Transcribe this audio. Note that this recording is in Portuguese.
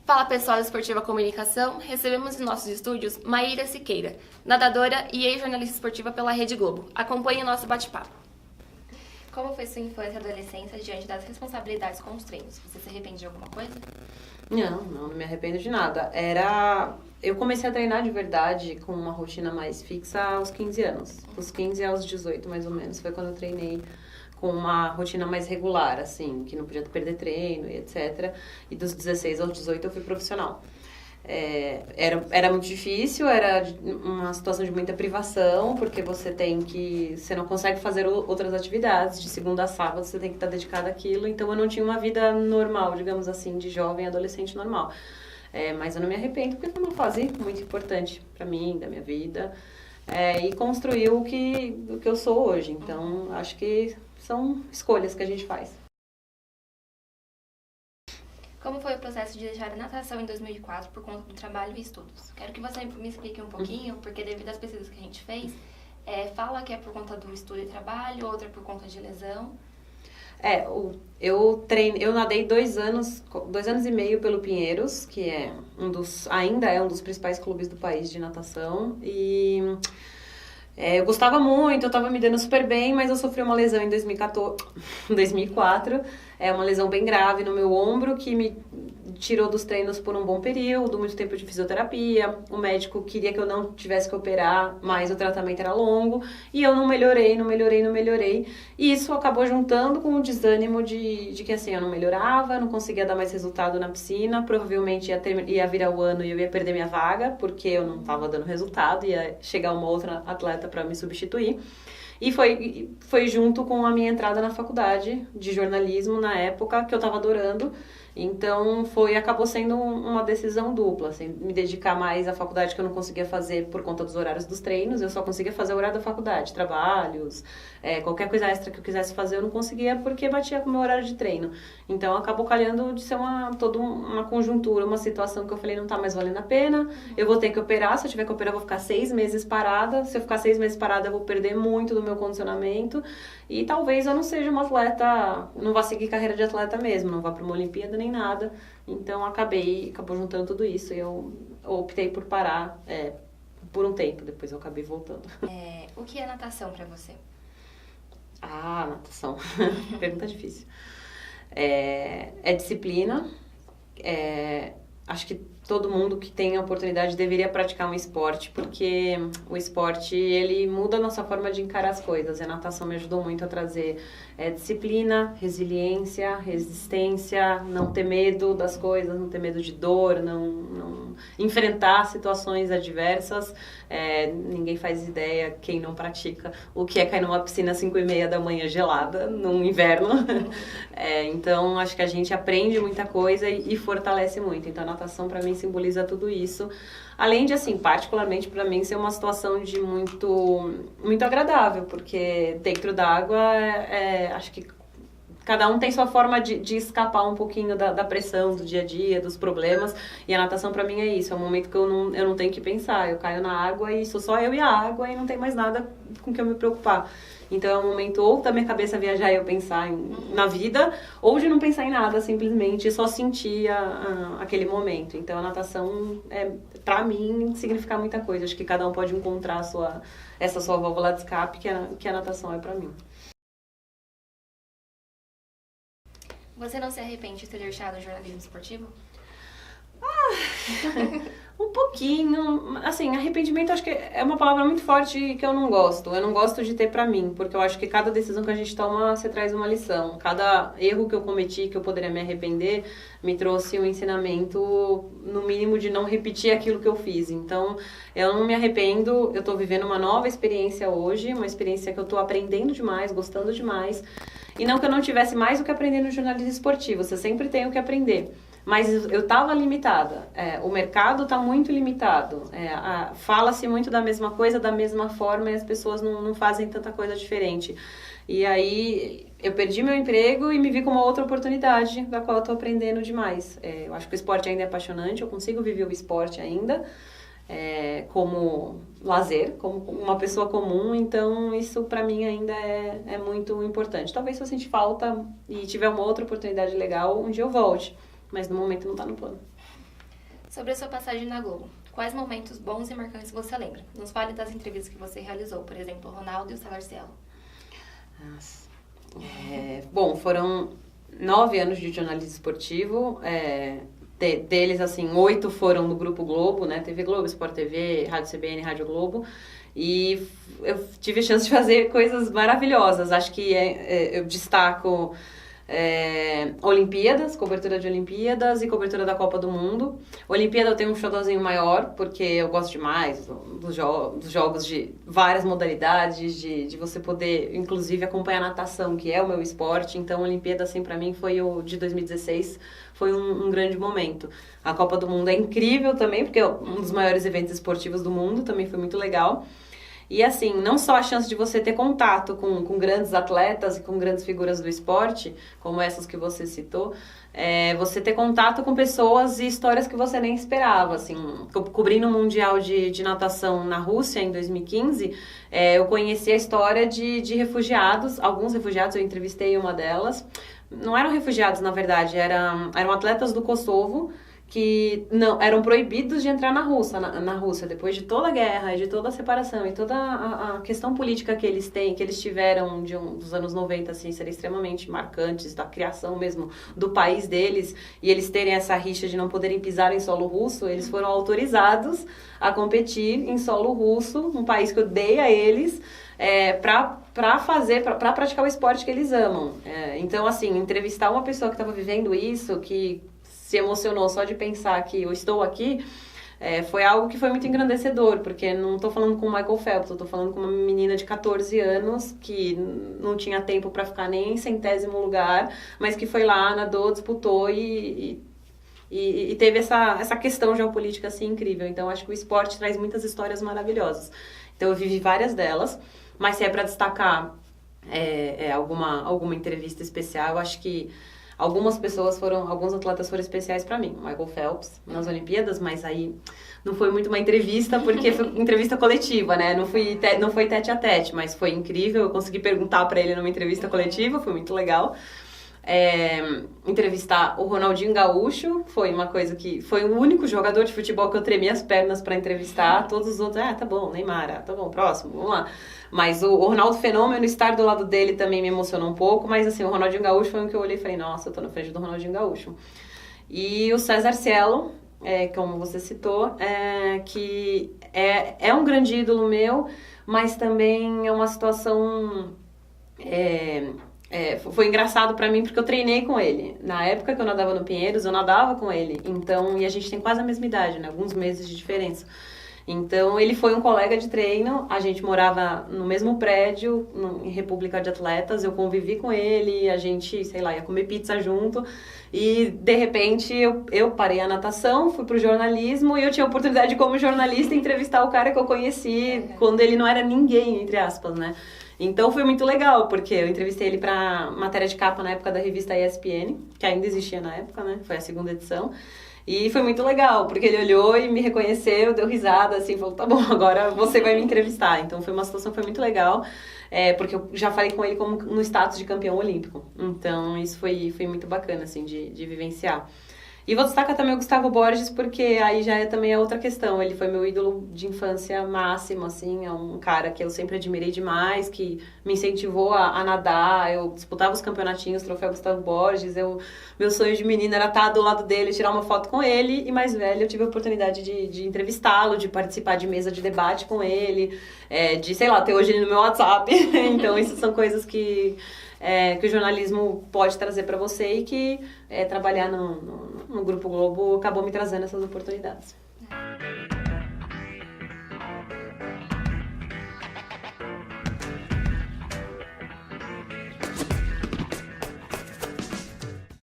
Fala pessoal da Esportiva Comunicação, recebemos em nossos estúdios Maíra Siqueira, nadadora e ex-jornalista esportiva pela Rede Globo. Acompanhe o nosso bate-papo. Como foi sua infância e adolescência diante das responsabilidades com os treinos? Você se arrepende de alguma coisa? Não me arrependo de nada. Eu comecei a treinar de verdade com uma rotina mais fixa aos 15 anos. Dos 15 aos 18, mais ou menos, foi quando eu treinei com uma rotina mais regular, assim, que não podia perder treino e etc. E dos 16 aos 18 eu fui profissional. Era muito difícil, era uma situação de muita privação, porque você não consegue fazer outras atividades, de segunda a sábado você tem que estar dedicado àquilo, então eu não tinha uma vida normal, digamos assim, de jovem adolescente normal. Mas eu não me arrependo, porque foi uma fase muito importante para mim, da minha vida, e construiu o que eu sou hoje, então acho que são escolhas que a gente faz. Como foi o processo de deixar a natação em 2004 por conta do trabalho e estudos? Quero que você me explique um pouquinho, porque devido às pesquisas que a gente fez, fala que é por conta do estudo e trabalho, outra por conta de lesão. Eu nadei 2 anos e meio pelo Pinheiros, que ainda é um dos principais clubes do país de natação, e eu gostava muito, eu tava me dando super bem, mas eu sofri uma lesão em 2004, uma lesão bem grave no meu ombro, que me tirou dos treinos por um bom período, muito tempo de fisioterapia, o médico queria que eu não tivesse que operar, mas o tratamento era longo, e eu não melhorei, e isso acabou juntando com o desânimo de que assim, eu não melhorava, não conseguia dar mais resultado na piscina, provavelmente ia virar o ano e eu ia perder minha vaga, porque eu não estava dando resultado, ia chegar uma outra atleta para me substituir. E foi junto com a minha entrada na faculdade de jornalismo na época, que eu estava adorando. Então acabou sendo uma decisão dupla, assim, me dedicar mais à faculdade que eu não conseguia fazer por conta dos horários dos treinos, eu só conseguia fazer o horário da faculdade, trabalhos, qualquer coisa extra que eu quisesse fazer eu não conseguia porque batia com o meu horário de treino. Então acabou calhando de ser toda uma conjuntura, uma situação que eu falei, não tá mais valendo a pena, eu vou ter que operar, se eu tiver que operar eu vou ficar 6 meses parada, se eu ficar 6 meses parada eu vou perder muito do meu condicionamento e talvez eu não seja uma atleta, não vá seguir carreira de atleta mesmo, não vá para uma Olimpíada nem nada, então acabou juntando tudo isso e eu optei por parar por um tempo, depois eu acabei voltando. O que é natação para você? Natação, pergunta difícil. É disciplina, acho que todo mundo que tem a oportunidade deveria praticar um esporte, porque o esporte, ele muda a nossa forma de encarar as coisas. A natação me ajudou muito a trazer disciplina, resiliência, resistência, não ter medo das coisas, não ter medo de dor, não enfrentar situações adversas. Ninguém faz ideia, quem não pratica, o que é cair numa piscina às 5h30 da manhã gelada, no inverno. Então, acho que a gente aprende muita coisa e fortalece muito. Então, a natação, para mim, simboliza tudo isso. Além de, assim, particularmente para mim, ser uma situação de muito agradável, porque dentro d'água, acho que cada um tem sua forma de escapar um pouquinho da pressão do dia a dia, dos problemas. E a natação pra mim é isso, é um momento que eu não tenho que pensar. Eu caio na água e sou só eu e a água e não tem mais nada com que eu me preocupar. Então é um momento ou da minha cabeça viajar e eu pensar na vida, ou de não pensar em nada, simplesmente só sentir aquele momento. Então a natação, pra mim, significa muita coisa. Acho que cada um pode encontrar essa sua válvula de escape, que a natação é pra mim. Você não se arrepende de ter deixado o jornalismo esportivo? Um pouquinho, assim, arrependimento acho que é uma palavra muito forte que eu não gosto. Eu não gosto de ter pra mim, porque eu acho que cada decisão que a gente toma, você traz uma lição. Cada erro que eu cometi, que eu poderia me arrepender, me trouxe um ensinamento, no mínimo, de não repetir aquilo que eu fiz. Então, eu não me arrependo, eu tô vivendo uma nova experiência hoje, uma experiência que eu tô aprendendo demais, gostando demais. E não que eu não tivesse mais o que aprender no jornalismo esportivo, você sempre tem o que aprender. Mas eu estava limitada, o mercado está muito limitado, fala-se muito da mesma coisa, da mesma forma, e as pessoas não fazem tanta coisa diferente. E aí eu perdi meu emprego e me vi com uma outra oportunidade, da qual eu estou aprendendo demais. Eu acho que o esporte ainda é apaixonante, eu consigo viver o esporte ainda, como lazer, como uma pessoa comum, então isso para mim ainda é muito importante. Talvez se eu sentir falta e tiver uma outra oportunidade legal, um dia eu volte. Mas no momento não tá no plano. Sobre a sua passagem na Globo, quais momentos bons e marcantes você lembra? Nos fale das entrevistas que você realizou, por exemplo, Ronaldo e o César Cielo. Nossa. Bom, foram 9 anos de jornalismo esportivo, deles, assim, 8 foram no Grupo Globo, né? TV Globo, Sport TV, Rádio CBN, Rádio Globo. E eu tive a chance de fazer coisas maravilhosas. Acho que eu destaco Olimpíadas, cobertura de Olimpíadas e cobertura da Copa do Mundo. Olimpíada eu tenho um xodózinho maior, porque eu gosto demais dos jogos de várias modalidades, de você poder, inclusive, acompanhar a natação, que é o meu esporte. Então, Olimpíada, assim, pra mim, foi o de 2016, foi um grande momento. A Copa do Mundo é incrível também, porque é um dos maiores eventos esportivos do mundo, também foi muito legal. E assim, não só a chance de você ter contato com grandes atletas e com grandes figuras do esporte, como essas que você citou, você ter contato com pessoas e histórias que você nem esperava. Assim, cobrindo o Mundial de Natação na Rússia em 2015, eu conheci a história de refugiados, alguns refugiados, eu entrevistei uma delas. Não eram refugiados, na verdade, eram atletas do Kosovo, que não eram proibidos de entrar na Rússia, depois de toda a guerra, de toda a separação e toda a questão política que eles tiveram dos anos 90, assim, serem extremamente marcantes, da criação mesmo do país deles, e eles terem essa rixa de não poderem pisar em solo russo, eles foram autorizados a competir em solo russo, um país que odeia eles, para praticar o esporte que eles amam. Então, assim, entrevistar uma pessoa que estava vivendo isso, que se emocionou só de pensar que eu estou aqui, foi algo que foi muito engrandecedor, porque não estou falando com o Michael Phelps, eu estou falando com uma menina de 14 anos que não tinha tempo para ficar nem em 100º lugar, mas que foi lá, nadou, disputou e teve essa questão geopolítica assim incrível. Então, acho que o esporte traz muitas histórias maravilhosas. Então, eu vivi várias delas, mas se é para destacar alguma entrevista especial, eu acho que alguns atletas foram especiais para mim. Michael Phelps nas Olimpíadas, mas aí não foi muito uma entrevista, porque foi entrevista coletiva, né? Não foi tete a tete, mas foi incrível. Eu consegui perguntar para ele numa entrevista coletiva, foi muito legal. Entrevistar o Ronaldinho Gaúcho foi uma coisa que foi o único jogador de futebol que eu tremi as pernas para entrevistar. Todos os outros, tá bom, Neymar, tá bom, próximo, vamos lá. Mas o Ronaldo Fenômeno, estar do lado dele também me emocionou um pouco, mas assim, o Ronaldinho Gaúcho foi um que eu olhei e falei, nossa, eu tô na frente do Ronaldinho Gaúcho. E o César Cielo, como você citou, que é um grande ídolo meu, mas também é uma situação... foi engraçado pra mim porque eu treinei com ele. Na época que eu nadava no Pinheiros, eu nadava com ele. Então, e a gente tem quase a mesma idade, né? Alguns meses de diferença. Então, ele foi um colega de treino, a gente morava no mesmo prédio, em República de Atletas, eu convivi com ele, a gente, sei lá, ia comer pizza junto. E, de repente, eu parei a natação, fui pro jornalismo e eu tinha a oportunidade, como jornalista, entrevistar o cara que eu conheci quando ele não era ninguém, entre aspas, né? Então foi muito legal, porque eu entrevistei ele para matéria de capa na época da revista ESPN, que ainda existia na época, né? Foi a 2ª edição. E foi muito legal, porque ele olhou e me reconheceu, deu risada, assim, falou, tá bom, agora você vai me entrevistar. Então foi uma situação que foi muito legal, porque eu já falei com ele como no status de campeão olímpico. Então isso foi muito bacana, assim, de vivenciar. E vou destacar também o Gustavo Borges, porque aí já também é outra questão. Ele foi meu ídolo de infância máximo, assim, é um cara que eu sempre admirei demais, que me incentivou a nadar. Eu disputava os campeonatinhos, troféu Gustavo Borges. Meu sonho de menina era estar do lado dele, tirar uma foto com ele. E mais velho, eu tive a oportunidade de entrevistá-lo, de participar de mesa de debate com ele, de, sei lá, ter hoje ele no meu WhatsApp. Então, isso são coisas que o jornalismo pode trazer para você e que trabalhar no Grupo Globo acabou me trazendo essas oportunidades.